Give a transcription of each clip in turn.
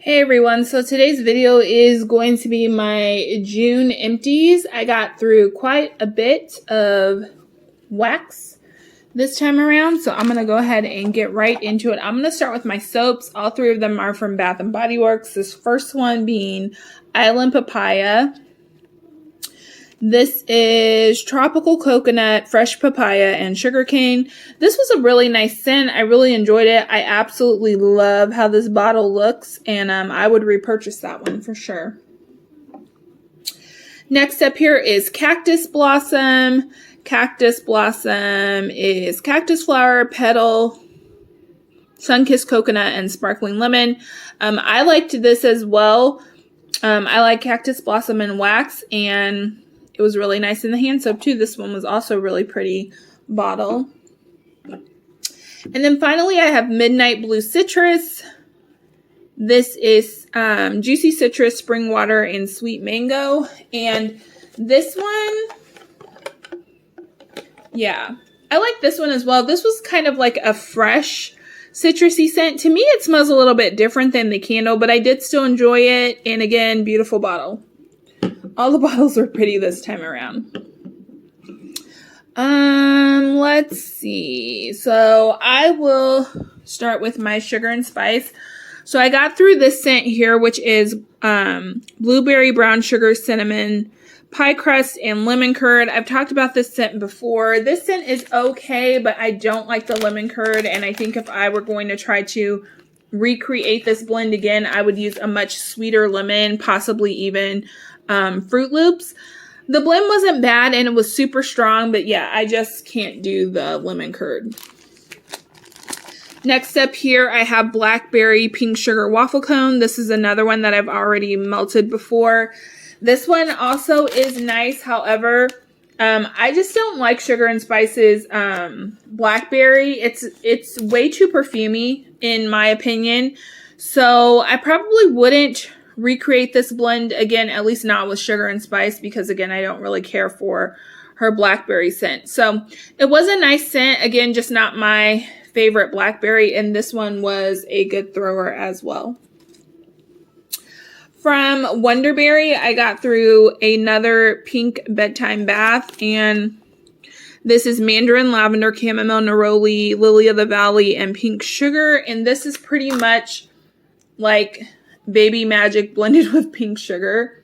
Hey everyone, so today's video is going to be my June empties. I got through quite a bit of wax this time around, so I'm going to go ahead and get right into it. I'm going to start with my soaps. All three of them are from Bath & Body Works. This first one being Island Papaya. This is Tropical Coconut, Fresh Papaya, and Sugarcane. This was a really nice scent. I really enjoyed it. I absolutely love how this bottle looks, and I would repurchase that one for sure. Next up here is Cactus Blossom. Cactus Blossom is Cactus Flower, Petal, Sunkissed Coconut, and Sparkling Lemon. I liked this as well. I like Cactus Blossom and wax, and it was really nice in the hand soap too. This one was also really pretty bottle. And then finally I have Midnight Blue Citrus. This is Juicy Citrus, Spring Water, and Sweet Mango. And this one, yeah, I like this one as well. This was kind of like a fresh citrusy scent. To me, it smells a little bit different than the candle, but I did still enjoy it. And again, beautiful bottle. All the bottles are pretty this time around. Let's see. So I will start with my Sugar and Spice. So I got through this scent here, which is Blueberry, Brown Sugar, Cinnamon, Pie Crust, and Lemon Curd. I've talked about this scent before. This scent is okay, but I don't like the lemon curd. And I think if I were going to try to recreate this blend again, I would use a much sweeter lemon, possibly even Fruit Loops. The blend wasn't bad and it was super strong, but yeah, I just can't do the lemon curd. Next up here, I have Blackberry Pink Sugar Waffle Cone. This is another one that I've already melted before. This one also is nice. However, I just don't like Sugar and Spice's Blackberry. It's way too perfumey in my opinion. So I probably wouldn't recreate this blend again, at least not with Sugar and Spice, because again, I don't really care for her blackberry scent. So it was a nice scent. Again, just not my favorite blackberry, and this one was a good thrower as well. From Wonderberry, I got through another pink bedtime bath, and this is Mandarin Lavender, Chamomile, Neroli, Lily of the Valley, and Pink Sugar, and this is pretty much like Baby Magic blended with pink sugar.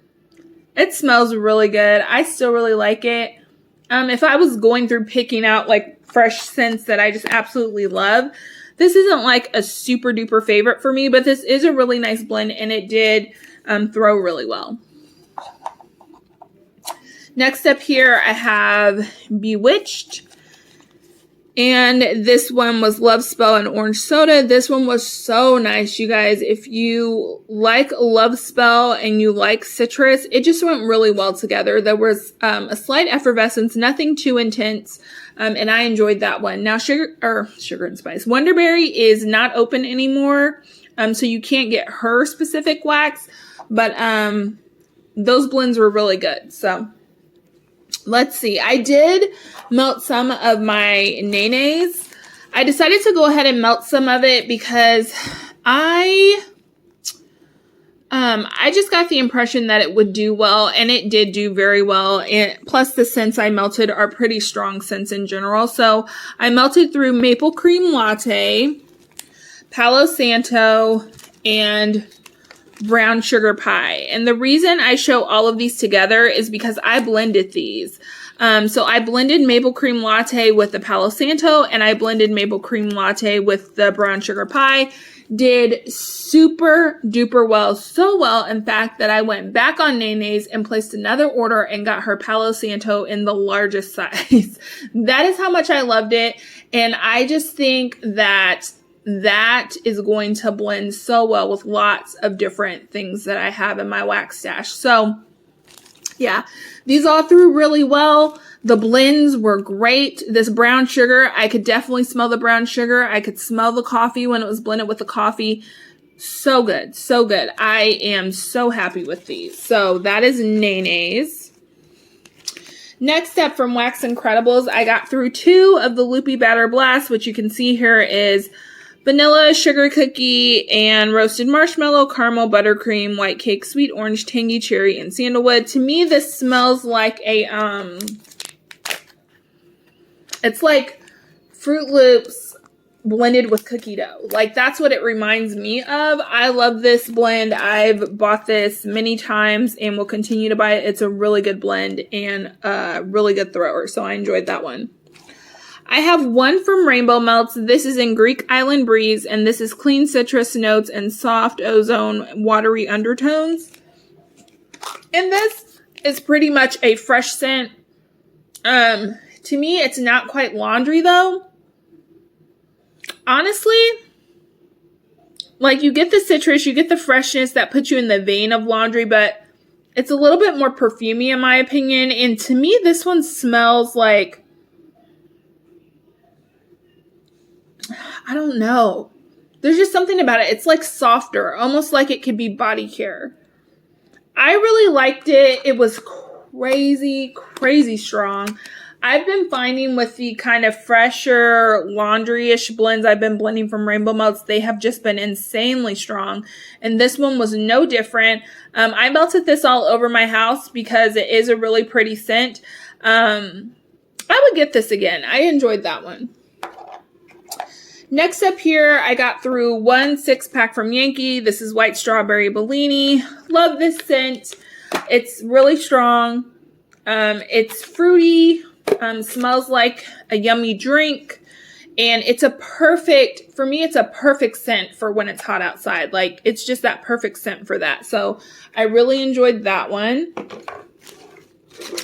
It smells really good. I still really like it. If I was going through picking out like fresh scents that I just absolutely love, this isn't like a super duper favorite for me, but this is a really nice blend and it did throw really well. Next up here, I have Bewitched. And this one was Love Spell and Orange Soda. This one was so nice, you guys. If you like Love Spell and you like citrus, it just went really well together. There was a slight effervescence, nothing too intense, and I enjoyed that one. Now, Sugar and Spice. Wonderberry is not open anymore, so you can't get her specific wax, but those blends were really good, so let's see. I did melt some of my Nene's. I decided to go ahead and melt some of it because I just got the impression that it would do well, and it did do very well. And plus the scents I melted are pretty strong scents in general. So I melted through Maple Cream Latte, Palo Santo, and Brown Sugar Pie. And the reason I show all of these together is because I blended these. So I blended Maple Cream Latte with the Palo Santo, and I blended Maple Cream Latte with the Brown Sugar Pie. Did super duper well. So well, in fact, that I went back on Nene's and placed another order and got her Palo Santo in the largest size. That is how much I loved it. And I just think that is going to blend so well with lots of different things that I have in my wax stash. So yeah, these all threw really well. The blends were great. This brown sugar, I could definitely smell the brown sugar. I could smell the coffee when it was blended with the coffee. So good, so good. I am so happy with these. So that is Nene's. Next up from Wax Incredibles, I got through two of the Loopy Batter Blast, which you can see here is vanilla, sugar cookie, and roasted marshmallow, caramel, buttercream, white cake, sweet orange, tangy cherry, and sandalwood. To me, this smells like a, it's like Fruit Loops blended with cookie dough. Like, that's what it reminds me of. I love this blend. I've bought this many times and will continue to buy it. It's a really good blend and a really good thrower, so I enjoyed that one. I have one from Rainbow Melts. This is in Greek Island Breeze, and this is clean citrus notes and soft ozone watery undertones. And this is pretty much a fresh scent. To me, it's not quite laundry, though. Honestly, like, you get the citrus, you get the freshness that puts you in the vein of laundry, but it's a little bit more perfumey in my opinion. And to me, this one smells like, I don't know. There's just something about it. It's like softer, almost like it could be body care. I really liked it. It was crazy, crazy strong. I've been finding with the kind of fresher laundry-ish blends I've been blending from Rainbow Melts, they have just been insanely strong. And this one was no different. I melted this all over my house because it is a really pretty scent. I would get this again. I enjoyed that one. Next up here, I got through one 6-pack from Yankee. This is White Strawberry Bellini. Love this scent. It's really strong. It's fruity. Smells like a yummy drink. And it's a perfect, for me, it's a perfect scent for when it's hot outside. Like, it's just that perfect scent for that. So I really enjoyed that one.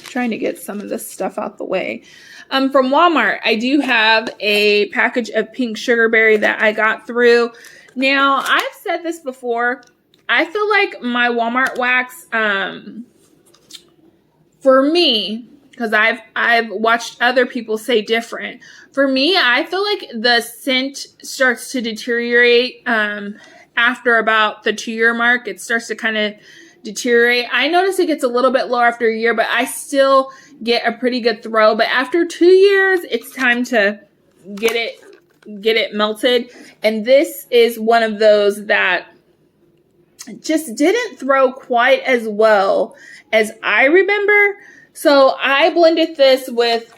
Trying to get some of this stuff out the way. From Walmart, I do have a package of pink sugarberry that I got through. Now, I've said this before. I feel like my Walmart wax, for me, because I've watched other people say different. For me, I feel like the scent starts to deteriorate after about the 2-year mark. It starts to kind of deteriorate. I notice it gets a little bit lower after a year, but I still get a pretty good throw. But after 2 years, it's time to get it melted. And this is one of those that just didn't throw quite as well as I remember. So I blended this with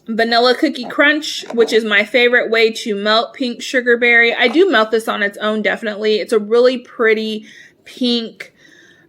Vanilla Cookie Crunch, which is my favorite way to melt pink sugarberry. I do melt this on its own, definitely. It's a really pretty pink,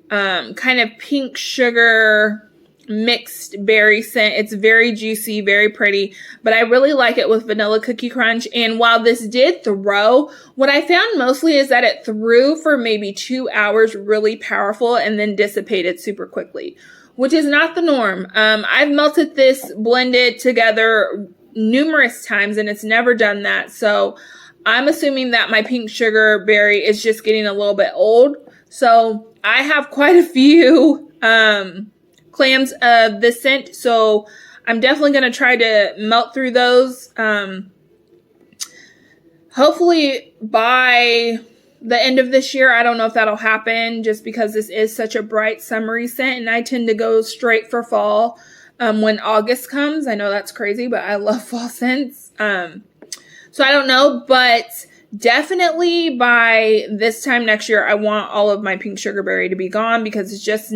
kind of pink sugar mixed berry scent. It's very juicy, very pretty, but I really like it with Vanilla Cookie Crunch. And while this did throw, what I found mostly is that it threw for maybe 2 hours really powerful and then dissipated super quickly, which is not the norm. I've melted this blended together numerous times and it's never done that. So I'm assuming that my pink sugar berry is just getting a little bit old. So I have quite a few clams of this scent. So I'm definitely going to try to melt through those. Hopefully by the end of this year. I don't know if that'll happen just because this is such a bright summery scent and I tend to go straight for fall when August comes. I know that's crazy, but I love fall scents. So I don't know, but definitely by this time next year, I want all of my pink sugarberry to be gone because it's just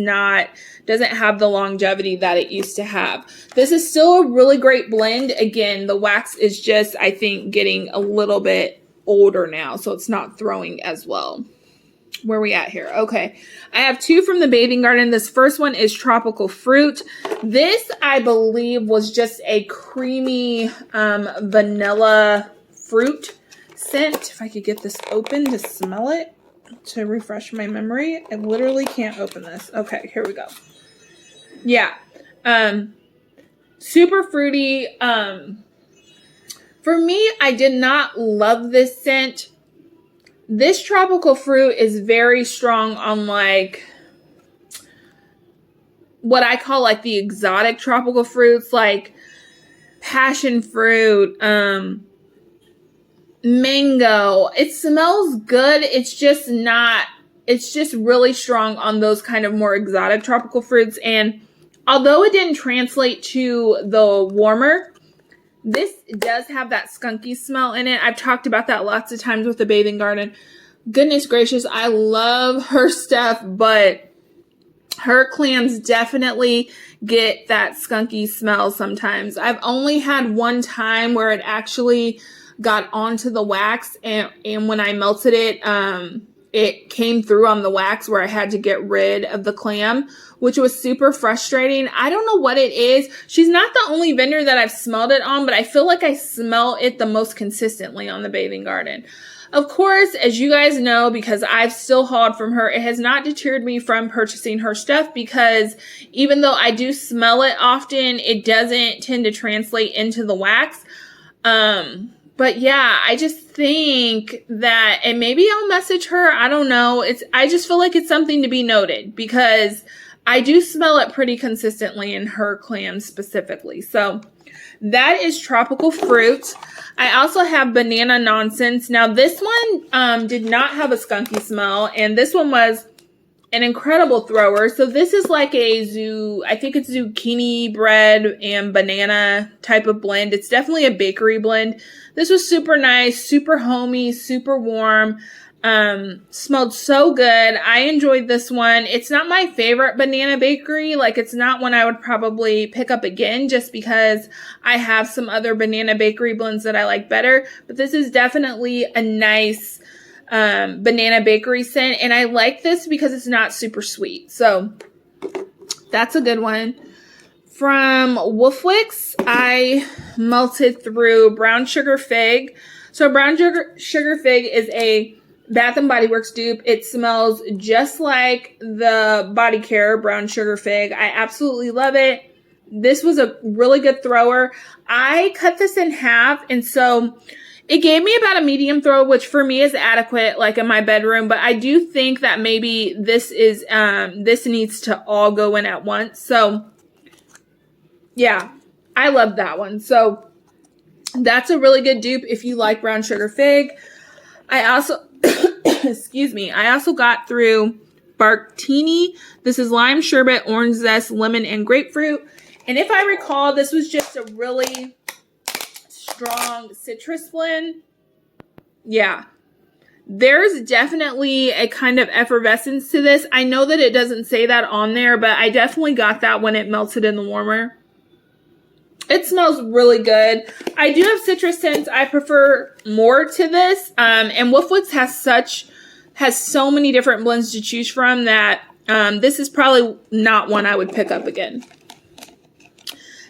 doesn't have the longevity that it used to have. This is still a really great blend. Again, the wax is just, I think, getting a little bit older now, so it's not throwing as well. Where are we at here? Okay. I have two from the Bathing Garden. This first one is Tropical Fruit. This, I believe, was just a creamy vanilla fruit scent. If I could get this open to smell it, to refresh my memory. I literally can't open this. Okay, here we go. Yeah. Super fruity. For me, I did not love this scent. This tropical fruit is very strong on like what I call like the exotic tropical fruits, like passion fruit, mango. It smells good. It's just really strong on those kind of more exotic tropical fruits. And although it didn't translate to the warmer, This does have that skunky smell in it. I've talked about that lots of times with the Bathing Garden. Goodness gracious, I love her stuff, but her clams definitely get that skunky smell sometimes. I've only had one time where it actually got onto the wax, and when I melted it, it came through on the wax where I had to get rid of the clam, which was super frustrating. I don't know what it is. She's not the only vendor that I've smelled it on, but I feel like I smell it the most consistently on the Bathing Garden. Of course, as you guys know, because I've still hauled from her, it has not deterred me from purchasing her stuff, because even though I do smell it often, it doesn't tend to translate into the wax. But yeah, I just think that, and maybe I'll message her. I don't know. I just feel like it's something to be noted, because I do smell it pretty consistently in her clams specifically. So that is Tropical Fruit. I also have Banana Nonsense. Now this one did not have a skunky smell, and this one was an incredible thrower. So this is like I think it's zucchini bread and banana type of blend. It's definitely a bakery blend. This was super nice, super homey, super warm. Smelled so good. I enjoyed this one. It's not my favorite banana bakery. Like, it's not one I would probably pick up again, just because I have some other banana bakery blends that I like better. But this is definitely a nice banana bakery scent, and I like this because it's not super sweet. So that's a good one. From Wolfwicks, I melted through Brown Sugar Fig. So Brown Sugar Fig is a Bath & Body Works dupe. It smells just like the Body Care Brown Sugar Fig. I absolutely love it. This was a really good thrower. I cut this in half, and so it gave me about a medium throw, which for me is adequate, like in my bedroom. But I do think that maybe this needs to all go in at once. So yeah, I love that one. So that's a really good dupe if you like Brown Sugar Fig. I also, excuse me, I also got through Barktini. This is lime sherbet, orange zest, lemon, and grapefruit. And if I recall, this was just a really strong citrus blend. Yeah, there's definitely a kind of effervescence to this. I know that it doesn't say that on there, but I definitely got that when it melted in the warmer. It smells really good. I do have citrus scents I prefer more to this. And Wolfwoods has so many different blends to choose from that this is probably not one I would pick up again.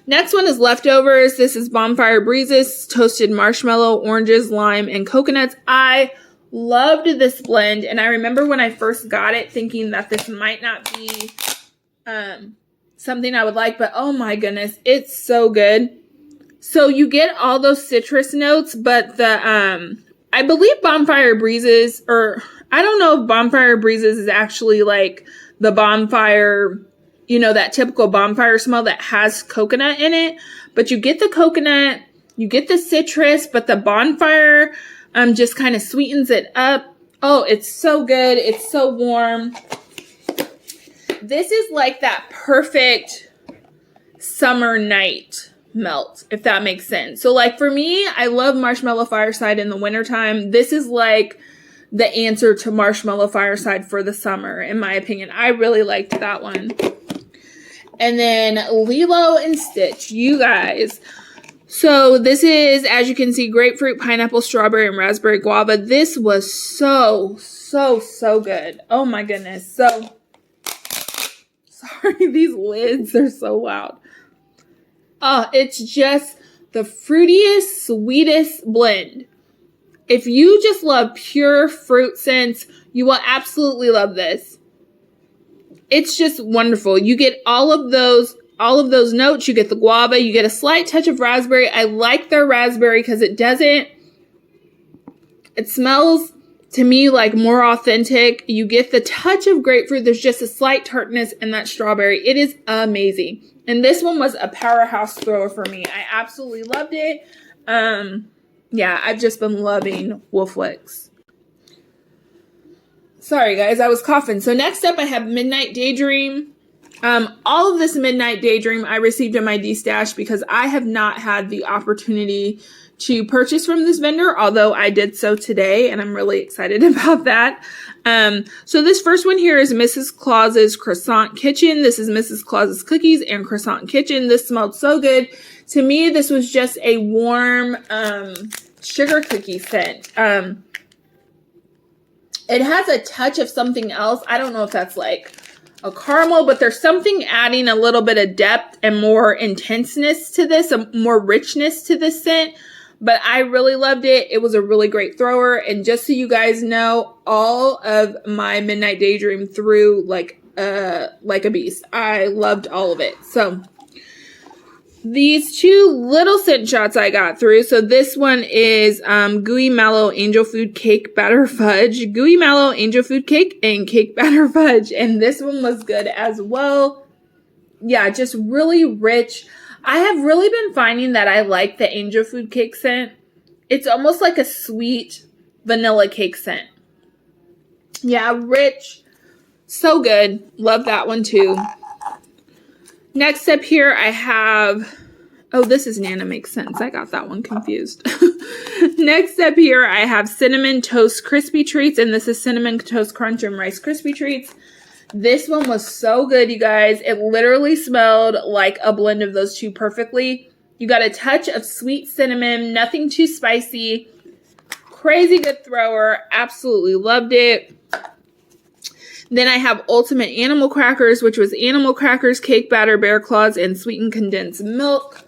Next one is Leftovers. This is Bonfire Breezes, toasted marshmallow, oranges, lime, and coconuts. I loved this blend, and I remember when I first got it thinking that this might not be something I would like, but oh my goodness, it's so good. So you get all those citrus notes, but the I believe Bonfire Breezes, or I don't know if Bonfire Breezes is actually like the bonfire, you know, that typical bonfire smell that has coconut in it, but you get the coconut, you get the citrus, but the bonfire just kind of sweetens it up. Oh, it's so good. It's so warm. This is like that perfect summer night melt, if that makes sense. So like for me, I love Marshmallow Fireside in the wintertime. This is like the answer to Marshmallow Fireside for the summer, in my opinion. I really liked that one. And then Lilo and Stitch, you guys. So this is, as you can see, grapefruit, pineapple, strawberry, and raspberry guava. This was so good. Oh my goodness. So, sorry, these lids are so loud. It's just the fruitiest, sweetest blend. If you just love pure fruit scents, you will absolutely love this. It's just wonderful. You get all of those notes. You get the guava. You get a slight touch of raspberry. I like their raspberry because it smells to me like more authentic. You get the touch of grapefruit. There's just a slight tartness in that strawberry. It is amazing. And this one was a powerhouse thrower for me. I absolutely loved it. Yeah, I've just been loving Wolfwicks. Sorry guys, I was coughing. So next up I have Midnight Daydream. All of this Midnight Daydream I received in my D-stash because I have not had the opportunity to purchase from this vendor, although I did so today, and I'm really excited about that. So this first one here is Mrs. Claus's Croissant Kitchen. This is Mrs. Claus's Cookies and Croissant Kitchen. This smelled so good. To me, this was just a warm sugar cookie scent. It has a touch of something else. I don't know if that's like a caramel, but there's something adding a little bit of depth and more intenseness to this, more richness to this scent. But I really loved it. It was a really great thrower. And just so you guys know, all of my Midnight Daydream threw like a beast. I loved all of it. So these two little scent shots I got through. So this one is Gooey Mallow Angel Food Cake Batter Fudge. Gooey Mallow Angel Food Cake and Cake Batter Fudge. And this one was good as well. Yeah, just really rich. I have really been finding that I like the Angel Food Cake scent. It's almost like a sweet vanilla cake scent. Yeah, rich. So good. Love that one too. Next up here I have, oh, this is Nana Makes Sense. I got that one confused. Next up here I have Cinnamon Toast Crispy Treats, and this is Cinnamon Toast Crunch and Rice Crispy Treats. This one was so good, you guys. It literally smelled like a blend of those two perfectly. You got a touch of sweet cinnamon, nothing too spicy. Crazy good thrower. Absolutely loved it. Then I have Ultimate Animal Crackers, which was animal crackers, cake batter, bear claws, and sweetened condensed milk.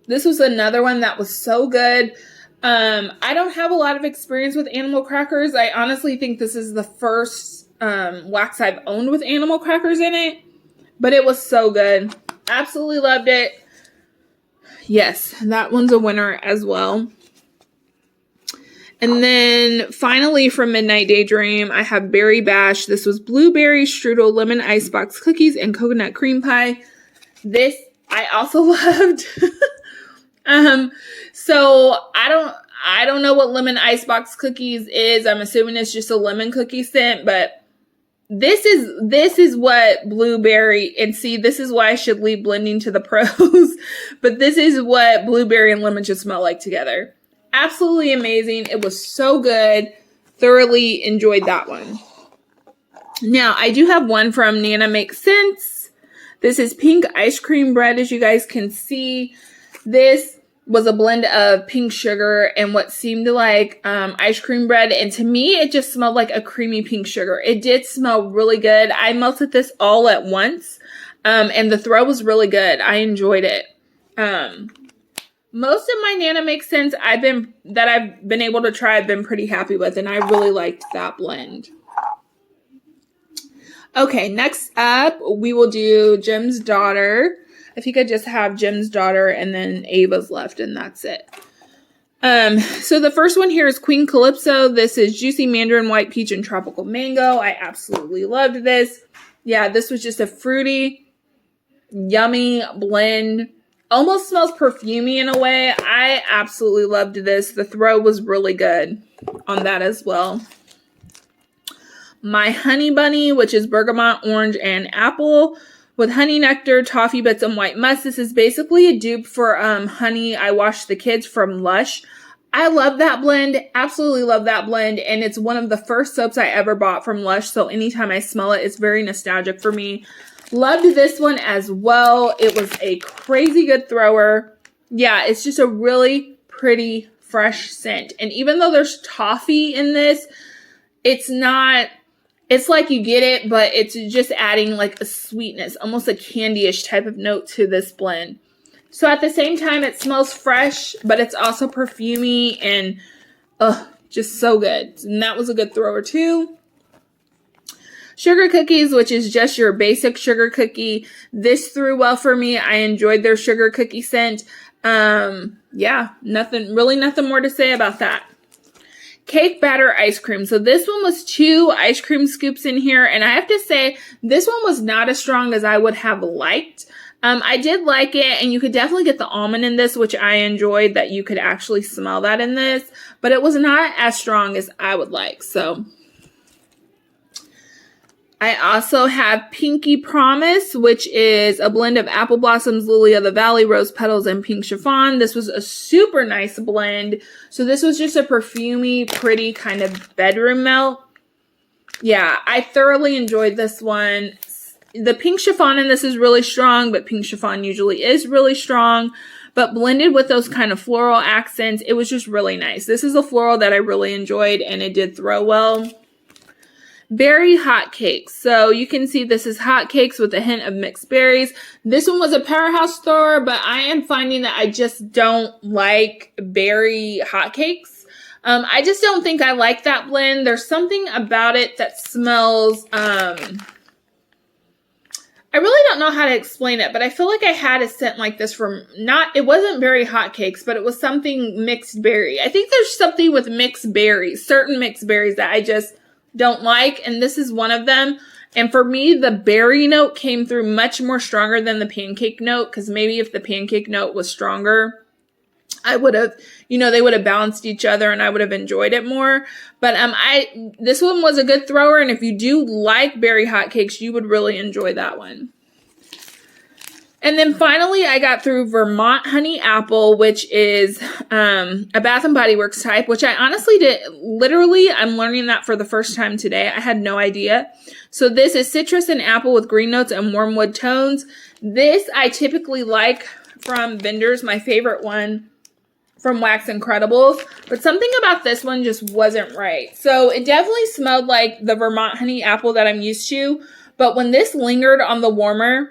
This was another one that was so good. I don't have a lot of experience with animal crackers. I honestly think this is the first wax I've owned with animal crackers in it, but it was so good. Absolutely loved it. Yes, that one's a winner as well. And then finally from Midnight Daydream, I have Berry Bash. This was blueberry strudel, lemon icebox cookies, and coconut cream pie. This I also loved. So I don't know what lemon icebox cookies is. I'm assuming it's just a lemon cookie scent, but this is what blueberry, and see, this is why I should leave blending to the pros, but this is what blueberry and lemon should smell like together. Absolutely amazing. It was so good. Thoroughly enjoyed that one. Now, I do have one from Nana Makes Sense. This is Pink Ice Cream Bread, as you guys can see. This was a blend of pink sugar and what seemed like ice cream bread. And to me, it just smelled like a creamy pink sugar. It did smell really good. I melted this all at once. And the throw was really good. I enjoyed it. Most of my Nana Makes Sense I've been able to try, I've been pretty happy with. And I really liked that blend. Okay, next up, we will do Jim's Daughter. If you could just have Jim's Daughter and then Ava's left, and that's it. So the first one here is Queen Calypso. This is Juicy Mandarin White Peach and Tropical Mango. I absolutely loved this. Yeah, this was just a fruity, yummy blend. Almost smells perfumey in a way. I absolutely loved this. The throw was really good on that as well. My Honey Bunny, which is bergamot, orange, and apple, with honey nectar, toffee bits, and white musk. This is basically a dupe for Honey I Wash the Kids from Lush. I love that blend. Absolutely love that blend. And it's one of the first soaps I ever bought from Lush. So anytime I smell it, it's very nostalgic for me. Loved this one as well. It was a crazy good thrower. Yeah, it's just a really pretty, fresh scent. And even though there's toffee in this, it's not... It's like you get it, but it's just adding like a sweetness, almost a candy-ish type of note to this blend. So at the same time, it smells fresh, but it's also perfumey and just so good. And that was a good thrower too. Sugar Cookies, which is just your basic sugar cookie. This threw well for me. I enjoyed their sugar cookie scent. Yeah, nothing more to say about that. Cake Batter Ice Cream. So this one was 2 ice cream scoops in here. And I have to say, this one was not as strong as I would have liked. I did like it. And you could definitely get the almond in this, which I enjoyed that you could actually smell that in this. But it was not as strong as I would like. So I also have Pinky Promise, which is a blend of apple blossoms, lily of the valley, rose petals, and pink chiffon. This was a super nice blend. So this was just a perfumey, pretty kind of bedroom melt. Yeah, I thoroughly enjoyed this one. The pink chiffon in this is really strong, but pink chiffon usually is really strong. But blended with those kind of floral accents, it was just really nice. This is a floral that I really enjoyed, and it did throw well. Berry Hotcakes. So you can see this is hotcakes with a hint of mixed berries. This one was a powerhouse thrower, but I am finding that I just don't like berry hotcakes. I just don't think I like that blend. There's something about it that smells, I really don't know how to explain it, but I feel like I had a scent like this from it wasn't berry hotcakes, but it was something mixed berry. I think there's something with mixed berries, certain mixed berries that I just don't like, and this is one of them. And for me, the berry note came through much more stronger than the pancake note, because maybe if the pancake note was stronger, I would have, they would have balanced each other and I would have enjoyed it more. But this one was a good thrower, and if you do like berry hotcakes, you would really enjoy that one. And then finally, I got through Vermont Honey Apple, which is a Bath & Body Works type, which I honestly I'm learning that for the first time today. I had no idea. So this is citrus and apple with green notes and warm wood tones. This I typically like from vendors, my favorite one from Wax Incredibles, but something about this one just wasn't right. So it definitely smelled like the Vermont Honey Apple that I'm used to, but when this lingered on the warmer,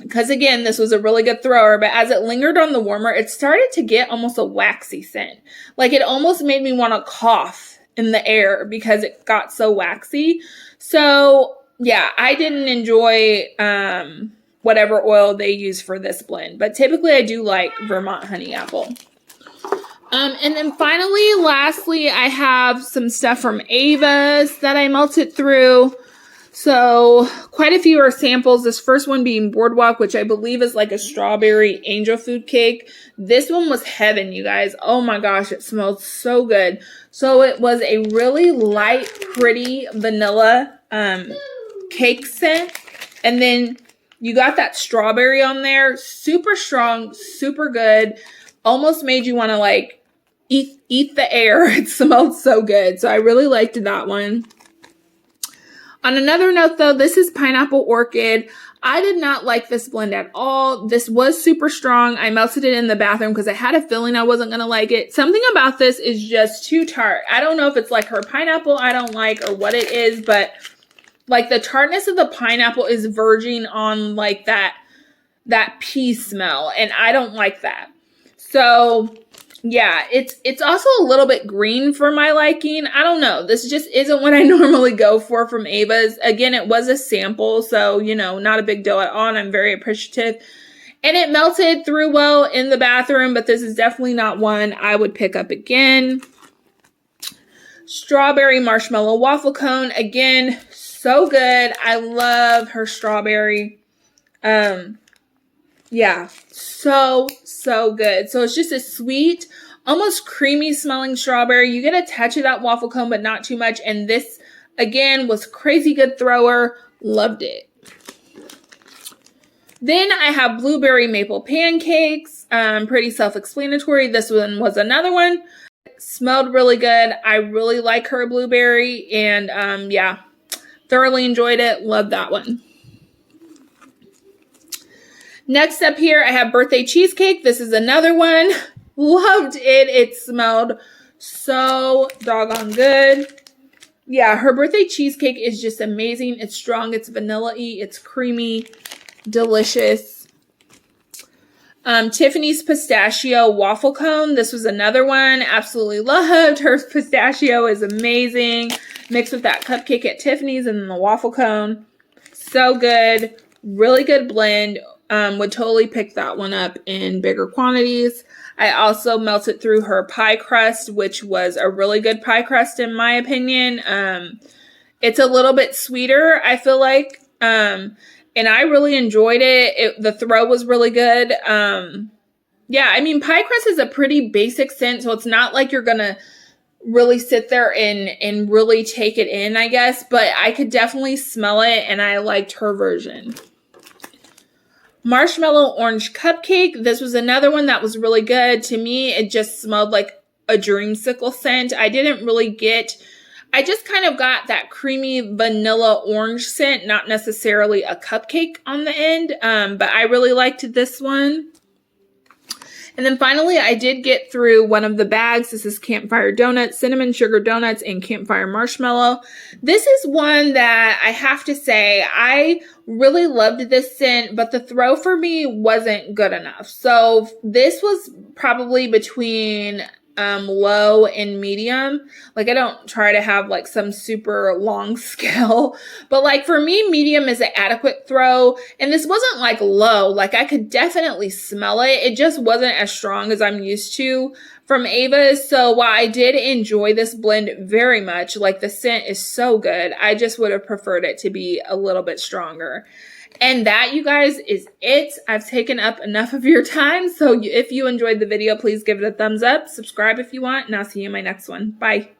because again, this was a really good thrower, but as it lingered on the warmer, it started to get almost a waxy scent. Like it almost made me want to cough in the air because it got so waxy. So yeah, I didn't enjoy whatever oil they use for this blend, but typically I do like Vermont Honey Apple. And then finally, lastly, I have some stuff from Ava's that I melted through. So quite a few are samples. This first one being Boardwalk, which I believe is like a strawberry angel food cake. This one was heaven, you guys. Oh my gosh, it smelled so good. So it was a really light, pretty vanilla cake scent. And then you got that strawberry on there. Super strong, super good. Almost made you want to like eat the air. It smelled so good. So I really liked that one. On another note, though, this is Pineapple Orchid. I did not like this blend at all. This was super strong. I melted it in the bathroom because I had a feeling I wasn't going to like it. Something about this is just too tart. I don't know if it's like her pineapple I don't like or what it is, but like the tartness of the pineapple is verging on like that pea smell, and I don't like that. So yeah, it's also a little bit green for my liking. I don't know. This just isn't what I normally go for from Ava's. Again, it was a sample, so, not a big deal at all, and I'm very appreciative. And it melted through well in the bathroom, but this is definitely not one I would pick up again. Strawberry Marshmallow Waffle Cone. Again, so good. I love her strawberry. Yeah, so good. So it's just a sweet, almost creamy smelling strawberry. You get a touch of that waffle cone, but not too much. And this, again, was crazy good thrower. Loved it. Then I have Blueberry Maple Pancakes. Pretty self-explanatory. This one was another one. Smelled really good. I really like her blueberry. And yeah, thoroughly enjoyed it. Loved that one. Next up here, I have Birthday Cheesecake. This is another one. Loved it. It smelled so doggone good. Yeah, her birthday cheesecake is just amazing. It's strong. It's vanilla-y. It's creamy. Delicious. Tiffany's Pistachio Waffle Cone. This was another one. Absolutely loved. Her pistachio is amazing. Mixed with that cupcake at Tiffany's and then the waffle cone. So good. Really good blend. Would totally pick that one up in bigger quantities. I also melted through her pie crust, which was a really good pie crust in my opinion. It's a little bit sweeter, I feel like. And I really enjoyed it. The throw was really good. Yeah, I mean, pie crust is a pretty basic scent, so it's not like you're going to really sit there and really take it in, I guess, but I could definitely smell it, and I liked her version. Marshmallow Orange Cupcake. This was another one that was really good. To me, it just smelled like a dreamsicle scent. I just kind of got that creamy vanilla orange scent, not necessarily a cupcake on the end, but I really liked this one. And then finally, I did get through one of the bags. This is Campfire Donuts, Cinnamon Sugar Donuts, and Campfire Marshmallow. This is one that I have to say, I really loved this scent, but the throw for me wasn't good enough. So this was probably between low and medium. Like, I don't try to have like some super long scale, but like for me, medium is an adequate throw. And this wasn't like low, like I could definitely smell it. It just wasn't as strong as I'm used to from Ava's. So while I did enjoy this blend very much, like the scent is so good, I just would have preferred it to be a little bit stronger. And that, you guys, is it. I've taken up enough of your time. So if you enjoyed the video, please give it a thumbs up. Subscribe if you want, and I'll see you in my next one. Bye.